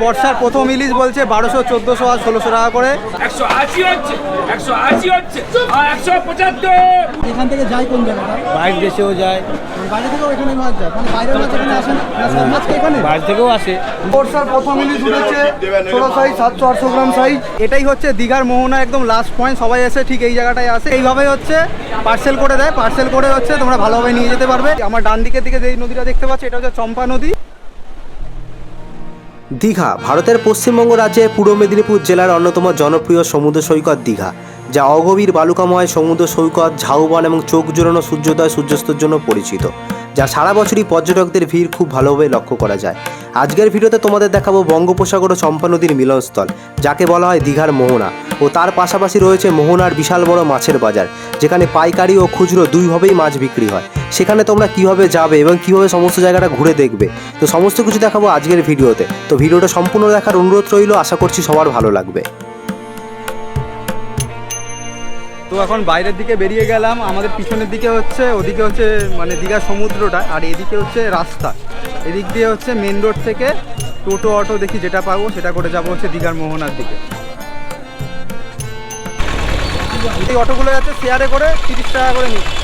বর্ষার প্রথম ইলিশ বলছে 1200, 1400 আর 1600 টাকা করে। 180 হচ্ছে, 180 হচ্ছে, 175। এখান থেকে যায় কোন জায়গাটা? বাইরে দেশেও যায়, বাইরে থেকেও এখানে মাছ যায়, মানে বাইরের মাছ এখানে আসে না, সব মাছ কি এখানে? বাইরে থেকেও আসে। বর্ষার প্রথম ইলিশ উঠেছে 16 সাইজ, 700-800 গ্রাম সাইজ। এটাই হচ্ছে দীঘার মোহনা একদম লাস্ট পয়েন্ট। সবাই এসে ঠিক এই জায়গাটায় আসে, এইভাবেই হচ্ছে পার্সেল করে দেয়। পার্সেল করে হচ্ছে তোমরা ভালোভাবে নিয়ে যেতে পারবে। আমার ডান দিকের দিকে যেই নদীটা দেখতে পাচ্ছ এটা হচ্ছে চম্পা নদী। দীঘা ভারতের পশ্চিমবঙ্গ রাজ্যের পূর্ব মেদিনীপুর জেলার অন্যতম জনপ্রিয় সমুদ্র সৈকত দীঘা, যা অগভীর বালুকাময় সমুদ্র সৈকত, ঝাউবন এবং চোখ জোড়ানো সূর্যোদয় সূর্যাস্তের জন্য পরিচিত, যা সারা বছরই পর্যটকদের ভিড় খুব ভালোভাবে লক্ষ্য করা যায়। আজকের ভিডিওতে তোমাদের দেখাবো বঙ্গোপসাগর ও চম্পা নদীর মিলনস্থল, যাকে বলা হয় দীঘার মোহনা, ও তার পাশাপাশি রয়েছে মোহনার বিশাল বড় মাছের বাজার, যেখানে পাইকারি ও খুচরো দুইভাবেই মাছ বিক্রি হয়। সেখানে তোমরা কিভাবে যাবে এবং কিভাবে সমস্ত জায়গাটা ঘুরে দেখবে, তো সমস্ত কিছু দেখাবো আজকের ভিডিওতে। তো ভিডিওটা সম্পূর্ণ দেখার অনুরোধ রইল, আশা করছি সবার ভালো লাগবে। তো এখন বাইরের দিকে বেরিয়ে গেলাম। আমাদের পিছনের দিকে হচ্ছে, ওদিকে হচ্ছে মানে দীঘার সমুদ্রটা, আর এদিকে হচ্ছে রাস্তা। এদিক দিয়ে হচ্ছে মেন রোড থেকে টোটো অটো দেখি যেটা পাবো সেটা করে যাবো হচ্ছে দীঘার মোহনার দিকে। এই অটোগুলো যাচ্ছে শেয়ারে করে 30 টাকা করে নিচ্ছে।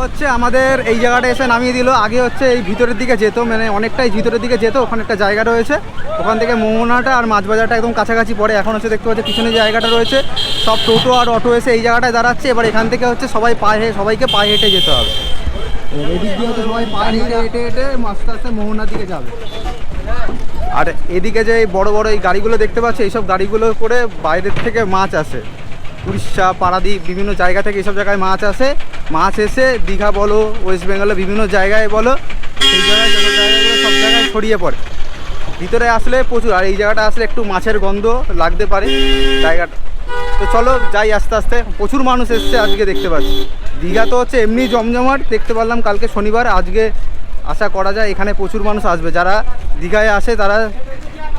হচ্ছে আমাদের এই জায়গাটা এসে নামিয়ে দিল। আগে হচ্ছে এই ভিতরের দিকে যেত, মানে অনেকটাই ভিতরের দিকে যেত। ওখানে একটা জায়গা রয়েছে, ওখান থেকে মোহনাটা আর মাছ বাজারটা একদম কাছাকাছি পড়ে। এখন হচ্ছে দেখতে পাচ্ছি পিছনে জায়গাটা রয়েছে, সব টোটো আর অটো এসে এই জায়গাটায় দাঁড়াচ্ছে। এবার এখান থেকে হচ্ছে সবাইকে পায়ে হেঁটে যেতে হবে। এদিক দিয়ে হচ্ছে সবাই পায়ে হেঁটে হেঁটে হেঁটে আস্তে আস্তে মোহনার দিকে যাবে। আর এদিকে যে বড় বড় এই গাড়িগুলো দেখতে পাচ্ছি, এইসব গাড়িগুলো করে বাইরের থেকে মাছ আসে। উড়িষ্যা, পারাদ্বীপ, বিভিন্ন জায়গা থেকে এইসব জায়গায় মাছ আসে। মাছ এসে দীঘা বলো, ওয়েস্ট বেঙ্গলে বিভিন্ন জায়গায় বলো, সেই জায়গায় যত জায়গাগুলো সব জায়গায় ছড়িয়ে পড়ে। ভিতরে আসলে প্রচুর, আর এই জায়গাটা আসলে একটু মাছের গন্ধ লাগতে পারে জায়গাটা। তো চলো যাই আস্তে আস্তে। প্রচুর মানুষ এসছে আজকে দেখতে পাচ্ছি। দীঘা তো হচ্ছে এমনি জমজমাট, দেখতে পারলাম কালকে শনিবার, আজকে আশা করা যায় এখানে প্রচুর মানুষ আসবে। যারা দীঘায় আসে তারা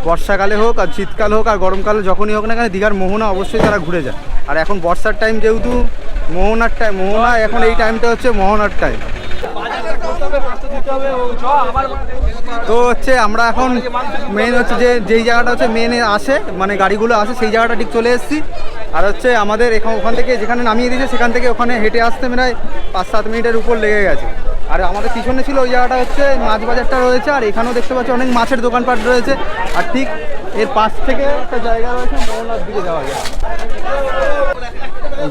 বর্ষাকালে হোক আর শীতকাল হোক আর গরমকালে যখনই হোক না কেন দীঘার মোহনা অবশ্যই তারা ঘুরে যায়। আর এখন বর্ষার টাইম যেহেতু মোহনার টাইম, মোহনা এখন এই টাইমটা হচ্ছে মোহনার টাইম। তো হচ্ছে আমরা এখন মেন হচ্ছে যেই জায়গাটা হচ্ছে মেনে আসে, মানে গাড়িগুলো আসে, সেই জায়গাটা ঠিক চলে এসেছি। আর হচ্ছে আমাদের ওখান থেকে যেখানে নামিয়ে দিয়েছে সেখান থেকে ওখানে হেঁটে আসতে প্রায় 5-7 মিনিটের উপর লেগে গেছে। আর আমাদের পিছনে ছিল ওই জায়গাটা হচ্ছে মাছ বাজারটা রয়েছে, আর এখানেও দেখতে পাচ্ছি অনেক মাছের দোকানপাট রয়েছে। আর ঠিক এর পাশ থেকে একটা জায়গা রয়েছে মোহনার দিকে যাওয়া যায়।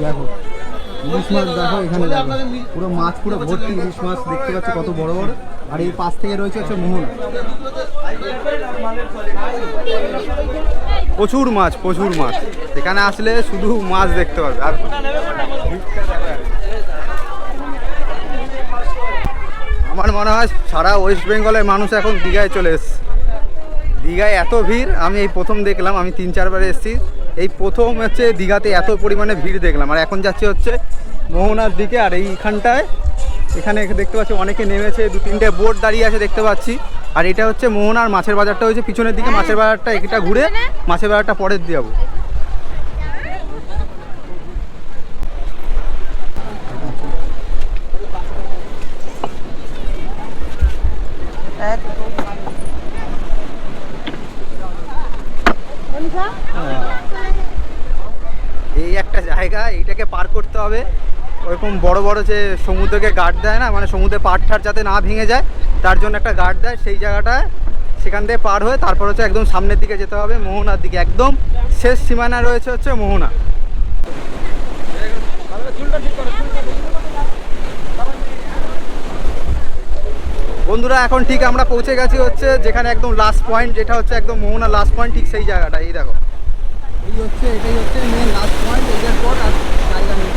দেখো ইলিশ মাছ, দেখো এখানে দেখো পুরো মাছ পুরো ভর্তি ইলিশ মাছ দেখতে পাচ্ছি কত বড় বড়। আর এই পাশ থেকে রয়েছে হচ্ছে মোহনা। প্রচুর মাছ, প্রচুর মাছ। এখানে আসলে শুধু মাছ দেখতে পারবে। আর আমার মনে হয় সারা ওয়েস্ট বেঙ্গলের মানুষ এখন দীঘায় চলে এসছে। দীঘায় এত ভিড় আমি এই প্রথম দেখলাম। আমি 3-4 বার এসেছি, এই প্রথম হচ্ছে দীঘাতে এত পরিমাণে ভিড় দেখলাম। আর এখন যাচ্ছি হচ্ছে মোহনার দিকে। আর এইখানটায় এখানে দেখতে পাচ্ছি অনেকে নেমেছে, 2-3টে বোট দাঁড়িয়ে আছে দেখতে পাচ্ছি। আর এটা হচ্ছে মোহনার মাছের বাজারটা হচ্ছে পিছনের দিকে। মাছের বাজারটা এটা ঘুরে মাছের বাজারটা পরের দিয়ে যাবো। এই একটা জায়গা, এইটাকে পার করতে হবে। ওরকম বড় বড় যে সমুদ্রকে গার্ড দেয় না, মানে সমুদ্রে পাড় যাতে না ভেঙে যায় তার জন্য একটা গার্ড দেয়। সেই জায়গাটায় সেখান থেকে পার হয়ে তারপর হচ্ছে একদম সামনের দিকে যেতে হবে মোহনার দিকে। একদম শেষ সীমানা রয়েছে হচ্ছে মোহনা। বন্ধুরা এখন ঠিক আমরা পৌঁছে গেছি হচ্ছে যেখানে একদম লাস্ট পয়েন্ট, যেটা হচ্ছে একদম মোহনা লাস্ট পয়েন্ট, ঠিক সেই জায়গাটা। এই দেখো এটাই হচ্ছে মেন লাস্ট পয়েন্ট। এটার পর আর জায়গা নেই।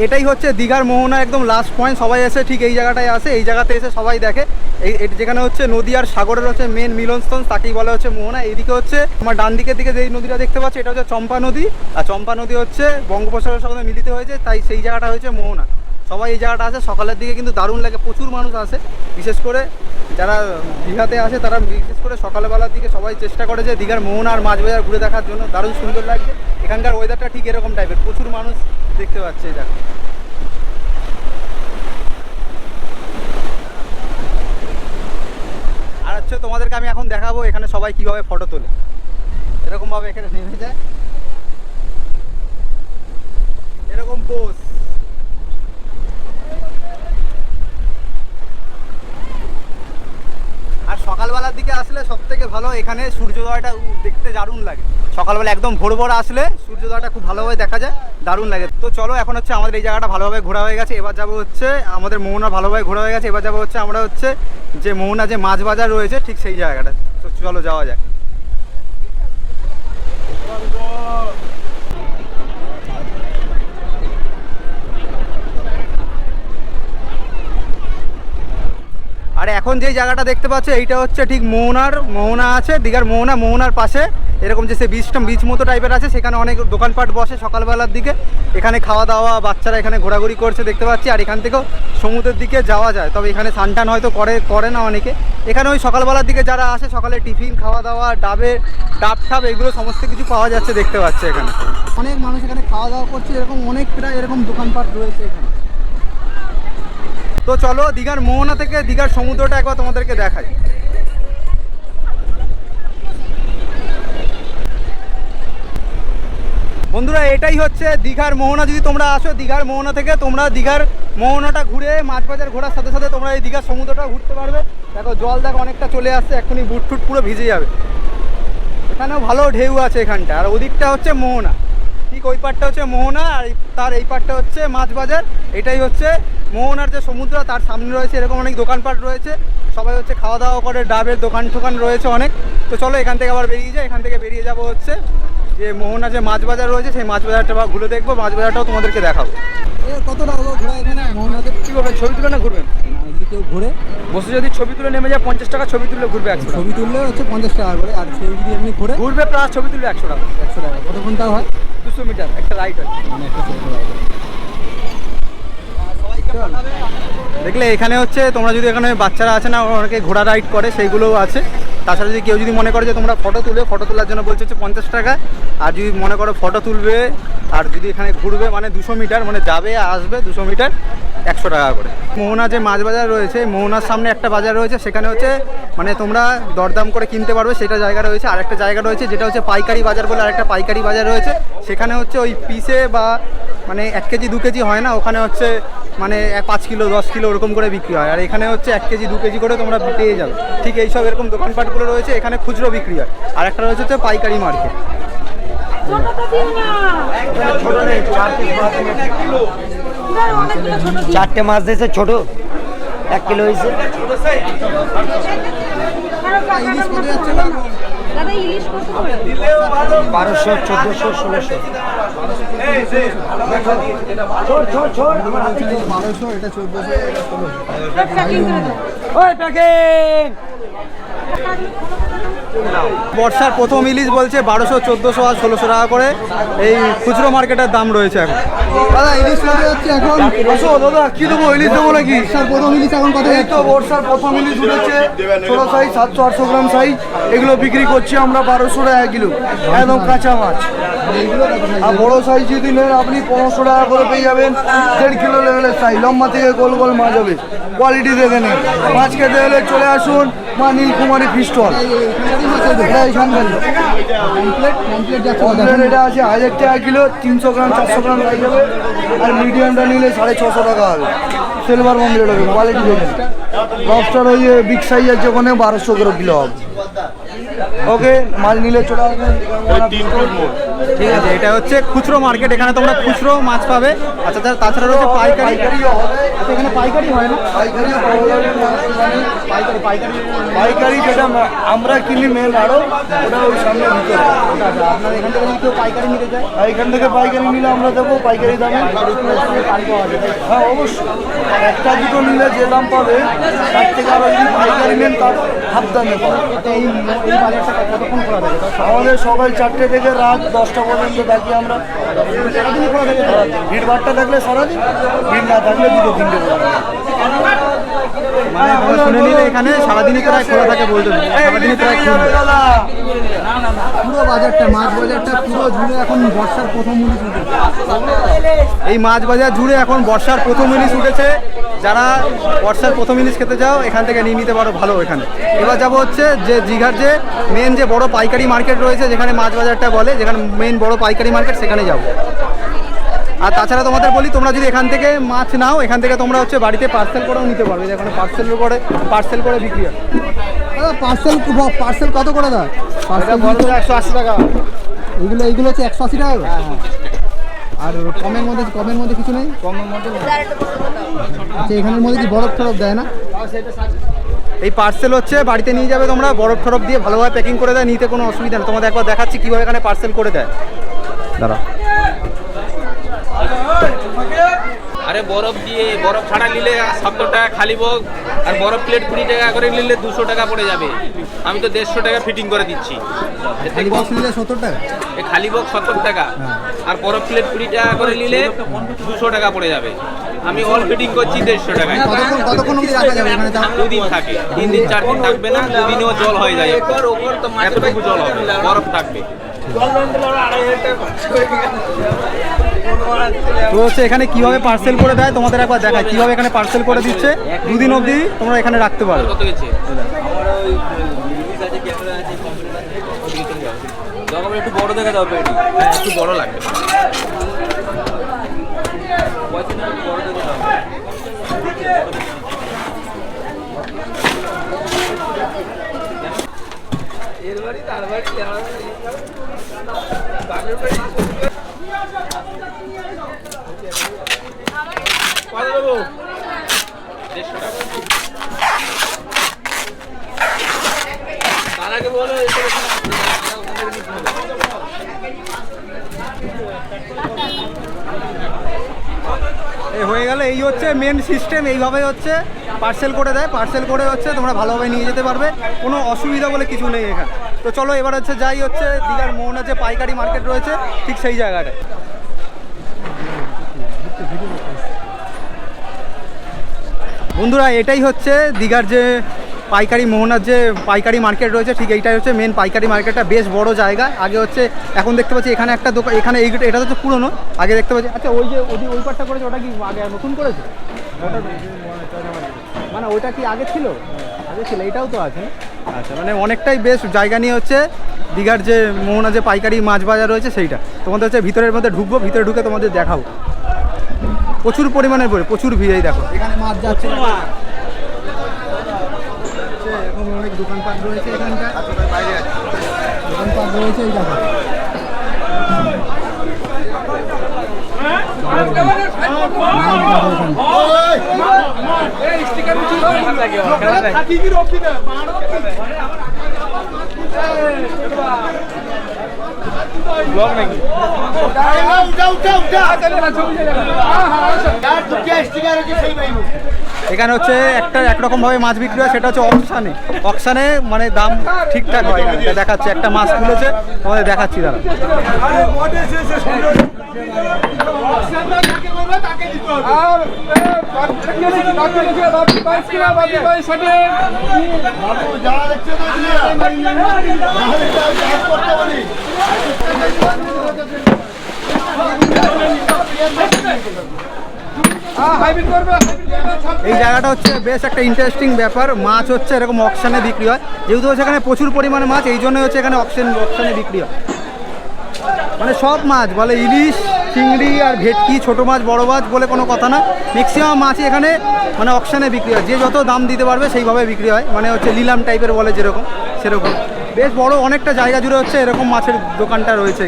এটাই হচ্ছে দীঘার মোহনা একদম লাস্ট পয়েন্ট। সবাই এসে ঠিক এই জায়গাটায় আসে, এই জায়গাতে এসে সবাই দেখে যেখানে হচ্ছে নদী আর সাগরের হচ্ছে মেন মিলনস্থল, তাকেই বলা হচ্ছে মোহনা। এইদিকে হচ্ছে আমার ডান দিকের দিকে যেই নদীটা দেখতে পাচ্ছি এটা হচ্ছে চম্পা নদী, আর চম্পা নদী হচ্ছে বঙ্গোপসাগরের সঙ্গে মিলিত হয়েছে, তাই সেই জায়গাটা হয়েছে মোহনা। সবাই এই জায়গাটা আসে, সকালের দিকে কিন্তু দারুণ লাগে, প্রচুর মানুষ আসে। বিশেষ করে যারা দীঘাতে আসে তারা বিশেষ করে সকালবেলার দিকে সবাই চেষ্টা করে যে দীঘার মোহনা আর মাছ বাজার ঘুরে দেখার জন্য। দারুণ সুন্দর লাগছে, এখানকার ওয়েদারটা ঠিক এরকম টাইপের, প্রচুর মানুষ দেখতে পাচ্ছে এই জায়গা। আর হচ্ছে তোমাদেরকে আমি এখন দেখাবো এখানে সবাই কিভাবে ফটো তোলে। এরকমভাবে এখানে নেমে যায়, এরকম পোজ। আর সকালবেলার দিকে আসলে সব থেকে ভালো, এখানে সূর্যোদয়টা দেখতে দারুণ লাগে। সকালবেলা একদম ভোর ভোর আসলে সূর্যোদয়টা খুব ভালোভাবে দেখা যায়, দারুণ লাগে। তো চলো, এখন হচ্ছে আমাদের এই জায়গাটা ভালোভাবে ঘোরা হয়ে গেছে, এবার যাবো হচ্ছে আমাদের মোহনা ভালোভাবে ঘোরা হয়ে গেছে, এবার যাবো হচ্ছে আমরা হচ্ছে যে মোহনা যে মাছ বাজার রয়েছে ঠিক সেই জায়গাটা। তো চলো যাওয়া যায়। আর এখন যেই জায়গাটা দেখতে পাচ্ছ এইটা হচ্ছে ঠিক মোহনা আছে, দীঘার মোহনার পাশে এরকম যে সে বিচ মতো টাইপের আছে, সেখানে অনেক দোকানপাট বসে সকালবেলার দিকে। এখানে খাওয়া দাওয়া, বাচ্চারা এখানে ঘোরাঘুরি করছে দেখতে পাচ্ছি। আর এখান থেকেও সমুদ্রের দিকে যাওয়া যায়, তবে এখানে স্নান হয়তো করে না অনেকে। এখানে ওই সকালবেলার দিকে যারা আসে সকালে টিফিন খাওয়া দাওয়া, ডাব এগুলো সমস্ত কিছু পাওয়া যাচ্ছে দেখতে পাচ্ছে। এখানে অনেক মানুষ এখানে খাওয়া দাওয়া করছে, এরকম অনেক প্রায় এরকম দোকানপাট রয়েছে এখানে। তো চলো দীঘার মোহনা থেকে দীঘার সমুদ্রটা একবার তোমাদেরকে দেখাই। বন্ধুরা, এটাই হচ্ছে দীঘার মোহনা। যদি তোমরা আসো দীঘার মোহনা থেকে, তোমরা দীঘার মোহনাটা ঘুরে মাছ বাজার ঘোরার সাথে সাথে তোমরা এই দীঘার সমুদ্রটা ঘুরতে পারবে। দেখো জল দেখো অনেকটা চলে আসছে, এক্ষুনি বুট টুট পুরো ভিজে যাবে। এখানেও ভালো ঢেউ আছে এখানটা। আর ওদিকটা হচ্ছে মোহনা, ঠিক ওই পারটা হচ্ছে মোহনা, আর তার এই পারটা হচ্ছে মাছ বাজার। এটাই হচ্ছে মোহনার যে সমুদ্র, তার সামনে রয়েছে এরকম অনেক দোকানপাট রয়েছে, সবাই হচ্ছে খাওয়া দাওয়া করে, ডাবের দোকান রয়েছে অনেক। তো চলো এখান থেকে আবার বেরিয়ে যাই, এখান থেকে বেরিয়ে যাবো হচ্ছে যে মোহনা যে মাছ বাজার রয়েছে সেই মাছ বাজারটা ঘুরে দেখবো, মাছ বাজারটাও তোমাদেরকে দেখাবো। কতটা ঘোরা এখানে মোহনাতে কী করবেন? ছবি তুলে না ঘুরবেন? কেউ ঘুরে বসে যদি ছবি তুলে নেমে যায় 50 টাকা, ছবি তুললে ঘুরবে 100 টাকা। ছবি তুললে হচ্ছে 50 টাকা করে, আর কেউ যদি এমনি ঘুরবে প্লাস ছবি তুললে 100 টাকা। 100 টাকা কত ঘন্টা হয়? 200 মিটার একটা রাইড হয়, মানে একটা দেখলে এখানে হচ্ছে তোমরা যদি এখানে বাচ্চারা আছে না, অনেকে ঘোড়া রাইড করে, সেইগুলোও আছে। তাছাড়া যদি কেউ যদি মনে করে যে তোমরা ফটো তোলার জন্য বলছে হচ্ছে 50 টাকা। আর যদি মনে করো ফটো তুলবে আর যদি এখানে ঘুরবে মানে 200 মিটার, মানে যাবে আসবে 200 মিটার 100 টাকা করে। মোহনা যে মাছ বাজার রয়েছে, মোহনার সামনে একটা বাজার রয়েছে, সেখানে হচ্ছে মানে তোমরা দরদাম করে কিনতে পারবে, সেটা জায়গা রয়েছে। আর একটা জায়গা রয়েছে যেটা হচ্ছে পাইকারি বাজার বলে, আরেকটা পাইকারি বাজার রয়েছে, সেখানে হচ্ছে ওই পিসে বা মানে 1 কেজি 2 কেজি হয় না, ওখানে হচ্ছে মানে 5 কিলো 10 কিলো ওরকম করে বিক্রি হয়। আর এখানে হচ্ছে 1 কেজি 2 কেজি করে তোমরা পেয়ে যাবে। ঠিক এইসব এরকম দোকানপাটগুলো রয়েছে, এখানে খুচরো বিক্রি হয়। আর একটা রয়েছে হচ্ছে পাইকারি মার্কেট। চারটে মাছ দিয়েছে ছোট, 1 কিলো হয়েছে। ইলিশ কত যাচ্ছে? 1200, 1400, 1600। 1200, এটা 1400, এটা 1600। বর্ষার প্রথম ইলিশ বলছে 1200, 1400 আর 1600 টাকা করে এই খুচরো মার্কেটের দাম রয়েছে এখন। দাদা ইলিশ কত যাচ্ছে এখন? দাদা কি দেবো, ইলিশ দেবো নাকি? বর্ষার প্রথম ইলিশ এখন কত যাচ্ছে? তো বর্ষার প্রথম ইলিশ উঠেছে 16 সাইজ, 700-800 গ্রাম সাইজ। এগুলো বিক্রি করছি আমরা 1200 টাকা কিলো, একদম কাঁচা মাছ। আর বড় সাইজ যদি নেন আপনি 1500 টাকা করে পেয়ে যাবেন। 1.5 কিলো লেভেলের সাইজ, লম্বা থেকে গোল গোল মাছ হবে, কোয়ালিটি দেখে নেন। মাছ খেতে হলে চলে আসুন মা নীলকুমারী ফিশ স্টল। এটা আছে 1000 টাকা কিলো, 300 গ্রাম 400 গ্রাম হয়ে যাবে। আর মিডিয়ামটা নিলে 650 টাকা হবে, সিলভার মন্দির হবে, কোয়ালিটি দেখেন। লবস্টার ওই বিগ সাইজ আছে ওখানে 1200 করে কিলো হবে। ওকে মাছ নিলে চলে আসবেন ঠিক আছে, এটা হচ্ছে খুচরো মার্কেট, এখানে তোমরা খুচরো মাছ পাবে। আচ্ছা তাছাড়া রয়েছে পাইকারি। পাইকারিও হবে, আচ্ছা এখানে পাইকারি হয় না? পাইকারিও পাওয়া যাবে, কোনো অসুবিধা নেই। পাইকারি যেটা আমরা কিনি মেন আরো, ওটা ওই সামনে ভিতরে। আপনার এখান থেকে যদি কেউ পাইকারি নিতে চায়, আর এখান থেকে পাইকারি নিলে আমরা দেবো পাইকারি দামে। হ্যাঁ অবশ্যই, একটা দুটো নিলে যে দাম পাবে তার থেকে আরো যদি পাইকারি নেন তার হাফ দামে পাবে। আচ্ছা এই বাজারটা কতক্ষণ খোলা থাকে? আমাদের সকাল 4টে থেকে রাত 10টা পর্যন্ত থাকি আমরা। সারাদিনই খোলা থাকে? ভিড় ভাড়টা থাকলে সারাদিন, ভিড় না থাকলে 2-3টে পর্যন্ত। মানে তোমরা শুনে নিলে এখানে সারাদিনই প্রায় খোলা থাকে বলতে পারি, সারাদিনই প্রায় খুলবে। পুরো বাজারটা, মাছ বাজারটা পুরো জুড়ে এখন বর্ষার প্রথম ইলিশ উঠেছে। এই মাছ বাজার জুড়ে এখন বর্ষার প্রথম ইলিশ উঠেছে। যারা বর্ষার প্রথম ইলিশ খেতে যাও এখান থেকে নিয়ে নিতে পারো ভালো। এখানে এবার যাবো হচ্ছে যে দীঘার যে মেন যে বড় পাইকারি মার্কেট রয়েছে, যেখানে মাছ বাজারটা বলে, যেখানে মেন বড় পাইকারি মার্কেট, সেখানে যাবো। আর তাছাড়া তোমাদের বলি, তোমরা যদি এখান থেকে মাছ নাও, এখান থেকে তোমরা হচ্ছে বাড়িতে পার্সেল করেও নিতে পারবে। এখানে পার্সেল করে বিক্রি হয়। পার্সেল কত করে দেয়? পার্সেল 180 টাকা। এইগুলো হচ্ছে 180 টাকা। আর কমের মধ্যে কিছু নেই? কমের মধ্যে আচ্ছা, এখানের মধ্যে কি বরফ টরফ দেয় না? এই পার্সেল হচ্ছে বাড়িতে নিয়ে যাবে তোমরা, বরফ টরফ দিয়ে ভালোভাবে প্যাকিং করে দেয়, নিতে কোনো অসুবিধা নেই। তোমাদের একবার দেখাচ্ছি কীভাবে এখানে পার্সেল করে দেয়। দাঁড়া, আরে বরফ দিয়ে, বরফ ছাড়া নিলে 70 টাকা খালি বক, আর বরফ প্লেট 20 টাকা করে নিলে 200 টাকা পড়ে যাবে। আমি তো 150 টাকা ফিটিং করে দিচ্ছি। খালি বক্স নিলে 70 টাকা, এই খালি বক 70 টাকা, আর বরফ প্লেট 20 টাকা করে নিলে 200 টাকা পড়ে যাবে। আমি অল ফিটিং করছি 150 টাকায়। কতক্ষণ অবধি রাখা যাবে এখানে? 2 দিন থাকে, 3 দিন 4 দিন থাকবে না, 2 দিনেও জল হয়ে যায়, এতটুকু জল হবে, বরফ থাকবে। তো হচ্ছে এখানে কিভাবে পার্সেল করে দেয় তোমাদের একবার দেখায়, কিভাবে এখানে পার্সেল করে দিচ্ছে। 2 দিন অবধি তোমরা এখানে রাখতে পারো। কত গেছে? একটু বড় দেখা যাবে, হ্যাঁ একটু বড় লাগবে। এর বাড়ি তার বাড়ি তার আগে বলো এই হয়ে গেল, এই হচ্ছে মেন সিস্টেম। এইভাবে হচ্ছে পার্সেল করে দেয়, পার্সেল করে হচ্ছে তোমরা ভালোভাবে নিয়ে যেতে পারবে, কোনো অসুবিধা বলে কিছু নেই এখানে। তো চলো এবার হচ্ছে যাই হচ্ছে দীঘার মোহনা যে পাইকারি মার্কেট রয়েছে ঠিক সেই জায়গাটায়। বন্ধুরা এটাই হচ্ছে দীঘার যে পাইকারি মোহনার যে পাইকারি মার্কেট রয়েছে, ঠিক এইটাই হচ্ছে মেন পাইকারি মার্কেটটা। বেশ বড় জায়গা। আগে হচ্ছে, এখন দেখতে পাচ্ছি এখানে একটা দোকান, এখানে এটা হচ্ছে পুরনো, আগে দেখতে পাচ্ছি। আচ্ছা ওই যে ওই পাটটা করেছে ওটা কি আগে নতুন করেছে? মানে ওইটা কি আগে ছিল? আগে ছিল, এটাও তো আছে। আচ্ছা মানে অনেকটাই বেশ জায়গা নিয়ে হচ্ছে দীঘার যে মোহনা যে পাইকারি মাছ বাজার রয়েছে সেইটা। তোমাদের হচ্ছে ভিতরের মধ্যে ঢুকবো, ভিতরে ঢুকে তোমাদের দেখাবো। প্রচুর পরিমাণের প্রচুর ভিড়। দেখো এখানে মাছ যাচ্ছে, এখন অনেক দোকানপাট রয়েছে এখানটা, দোকানপাট রয়েছে এই দেখো। এখানে হচ্ছে একরকম ভাবে মাছ বিক্রি হয়, সেটা হচ্ছে অকশানে মানে দাম ঠিকঠাক হয়। এটা দেখাচ্ছে, একটা মাছ তুলেছে তোমাদের দেখাচ্ছি। দাঁড়া এই জায়গাটা হচ্ছে বেশ একটা ইন্টারেস্টিং ব্যাপার। মাছ হচ্ছে এরকম অকশানে বিক্রি হয়, যেহেতু হচ্ছে এখানে প্রচুর পরিমাণে মাছ, এই জন্য হচ্ছে এখানে অকশানে বিক্রি হয়। মানে সব মাছ বলে, ইলিশ, চিংড়ি আর ভেটকি, ছোটো মাছ বড় মাছ বলে কোনো কথা না, ম্যাক্সিমাম মাছই এখানে মানে অকশানে বিক্রি হয়। যে যত দাম দিতে পারবে সেইভাবে বিক্রি হয়, মানে হচ্ছে লিলাম টাইপের বলে যেরকম, সেরকম বেশ বড় অনেকটা জায়গা জুড়ে হচ্ছে এরকম মাছের দোকানটা রয়েছে।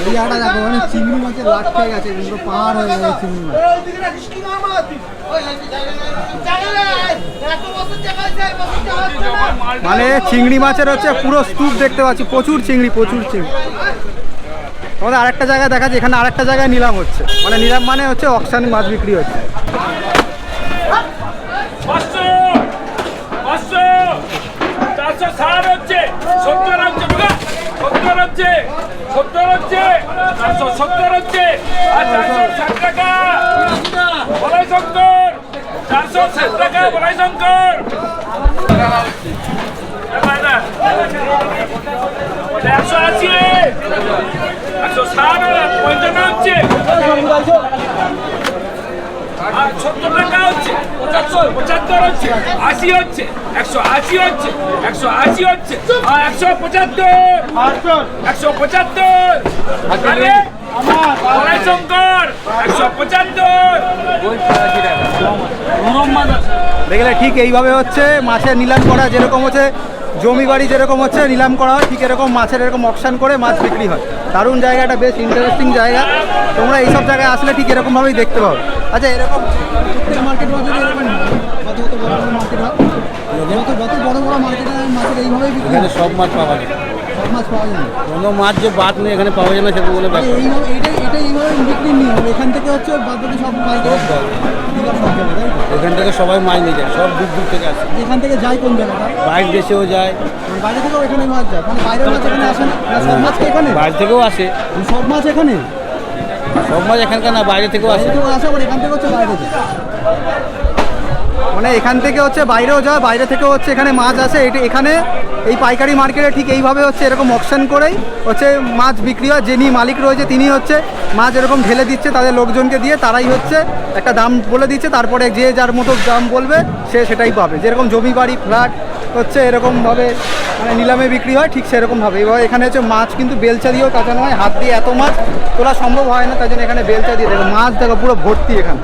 এই জায়গাটা দেখো, মানে চিংড়ি মাছের লাট খেয়ে গেছে, কিন্তু পাহাড় হয়ে গেছে চিংড়ি মাছ। মানে চিংড়ি মাছের হচ্ছে পুরো স্তূপ দেখতে পাচ্ছি, প্রচুর চিংড়ি। আমাদের আরেকটা জায়গায় দেখা যাচ্ছে, এখানে আরেকটা জায়গায় নিলাম হচ্ছে, মানে নিলাম মানে হচ্ছে অকশন মাছ বিক্রি হচ্ছে। 460 হচ্ছে, 70 হচ্ছে, 70 হচ্ছে, 70 হচ্ছে, 470 হচ্ছে, আর 460 টাকা বলাই শঙ্কর, 460 টাকা বলাই শঙ্কর। 180, 160, 55 হচ্ছে, আর 70 টাকা হচ্ছে, 75 হচ্ছে, 80 হচ্ছে, 180 হচ্ছে, 180 হচ্ছে, আর 175, 175 বলাই শঙ্কর, 175। দেখলে ঠিক এইভাবে হচ্ছে মাছের নিলাম করা, যেরকম হচ্ছে জমি বাড়ি যেরকম হচ্ছে নিলাম করা হয়, ঠিক এরকম মাছের এরকম অকশন করে মাছ বিক্রি হয়। দারুণ জায়গাটা, বেশ ইন্টারেস্টিং জায়গা। তোমরা এইসব জায়গায় আসলে ঠিক এরকমভাবেই দেখতে পাবে। আচ্ছা, এরকম মার্কেট বাজারে এরকম যত বড় বড় মার্কেট হয়, যত বড় বড় মার্কেট হয় মাছের এইভাবেই বিক্রি হয়। সব মাছ পাওয়া যায়, সব মাছ পাওয়া যায় না, কোনো মাছ যে বাদ নেই এখানে পাওয়া যায় না সেটা বলে ব্যাপার। এইভাবে এটা এইভাবে বিক্রি নিয়ে হবে। এখান থেকে হচ্ছে বাদ বাকি সব পাইকারি সব জায়গায়, তাই তো? এখান থেকে সবাই মাছ নিয়ে যায়, সব দূর দূর থেকে আসে, এখান থেকে যায় কোন জায়গাটা? বাইরে দেশেও যায়, বাইরে থেকেও এখানে মাছ যায়, মানে বাইরের মাছ এখানে আসে না? না, সব মাছ কি এখানে? বাইরে থেকেও আসে, সব মাছ এখানে? সব মাছ এখানকার না, বাইরে থেকেও আসে। বাইরে থেকেও আসে, আবার এখান থেকে হচ্ছে বাইরে যায়। মানে এখান থেকে হচ্ছে বাইরেও যায়, বাইরে থেকেও হচ্ছে এখানে মাছ আসে। এখানে এই পাইকারি মার্কেটে ঠিক এইভাবে হচ্ছে এরকম অকশন করেই হচ্ছে মাছ বিক্রি হয়। যিনি মালিক রয়েছে তিনি হচ্ছে মাছ এরকম ঢেলে দিচ্ছে তাদের লোকজনকে দিয়ে, তারাই হচ্ছে একটা দাম বলে দিচ্ছে, তারপরে যে যার মতো দাম বলবে সে সেটাই পাবে। যেরকম জমি বাড়ি ফ্ল্যাট হচ্ছে এরকমভাবে মানে নিলামে বিক্রি হয়, ঠিক সেরকমভাবে। এবার এখানে হচ্ছে মাছ কিন্তু বেলচা দিয়েও কাটা নয়, হাত দিয়ে এত মাছ তোলা সম্ভব হয় না, তাই জন্য এখানে বেলচা দিয়ে দেখো মাছ দেখো পুরো ভর্তি। এখানে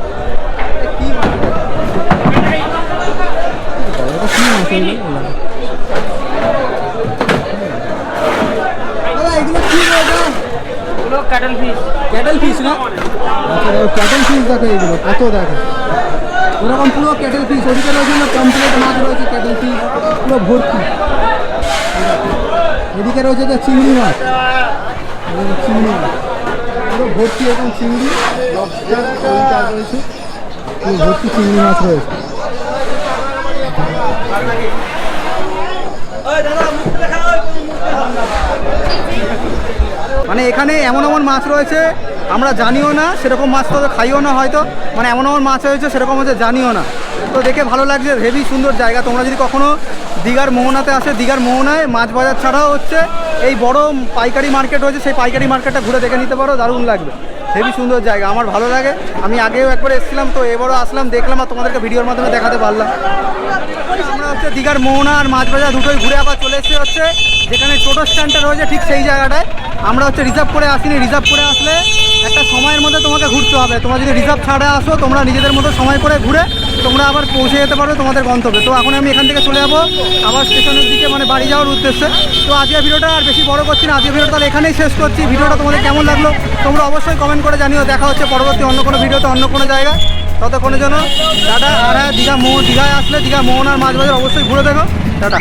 কি মাছ, এগুলো কি ক্যাটেল ফিশ না? ক্যাটেল ফিশ দেখো, এগুলো কত দেখো, ওরকম পুরো ক্যাটেল ফিশ। ওদিকে রয়েছে না কমপ্লিট মাছ রয়েছে, ক্যাটেল ফিশ পুরো ভর্তি। এদিকে রয়েছে যে চিংড়ি মাছ, চিংড়ি মাছ পুরো ভর্তি, এরকম চিংড়ি লবস্টার রয়েছে, পুরো ভর্তি চিংড়ি মাছ রয়েছে। মানে এখানে এমন এমন মাছ রয়েছে আমরা জানিও না, সেরকম মাছ তো খাইও না হয়তো, মানে এমন এমন মাছ রয়েছে সেরকম হচ্ছে জানিও না। তো দেখে ভালো লাগছে, হেভি সুন্দর জায়গা। তোমরা যদি কখনো দীঘার মোহনাতে আসে, দীঘার মোহনায় মাছ বাজার ছাড়াও হচ্ছে এই বড় পাইকারি মার্কেট রয়েছে, সেই পাইকারি মার্কেটটা ঘুরে দেখে নিতে পারো, দারুণ লাগবে। হেভি সুন্দর জায়গা, আমার ভালো লাগে। আমি আগেও একবার এসেছিলাম, তো এবারও আসলাম, দেখলাম আর তোমাদেরকে ভিডিওর মাধ্যমে দেখাতে পারলাম। আমরা হচ্ছে দীঘার মোহনা আর মাছ বাজার দুটোই ঘুরে আবার চলে এসেছি হচ্ছে যেখানে টোটো স্ট্যান্ডটা রয়েছে, ঠিক সেই জায়গাটায়। আমরা হচ্ছে রিজার্ভ করে আসিনি, রিজার্ভ করে আসলে একটা সময়ের মধ্যে তোমাকে ঘুরতে হবে। তোমরা যদি রিজার্ভ ছাড়া আসো, তোমরা নিজেদের মতো সময় করে ঘুরে তোমরা আবার পৌঁছে যেতে পারো তোমাদের গন্তব্যে। তো এখন আমি এখান থেকে চলে যাবো আবার স্টেশনের দিকে, মানে বাড়ি যাওয়ার উদ্দেশ্যে। তো আজকের ভিডিওটা আর বেশি বড় করছি না, আজকের ভিডিওটা তাহলে এখানেই শেষ করছি। ভিডিওটা তোমাদের কেমন লাগলো তোমরা অবশ্যই কমেন্ট করে জানিও। দেখা হচ্ছে পরবর্তী অন্য কোনো ভিডিওতে অন্য কোনো জায়গায়। ততক্ষণের জন্য টাটা। আর হ্যাঁ, দীঘায় আসলে দীঘা মোহনার মাছ বাজার অবশ্যই ঘুরে দেখো। টাটা।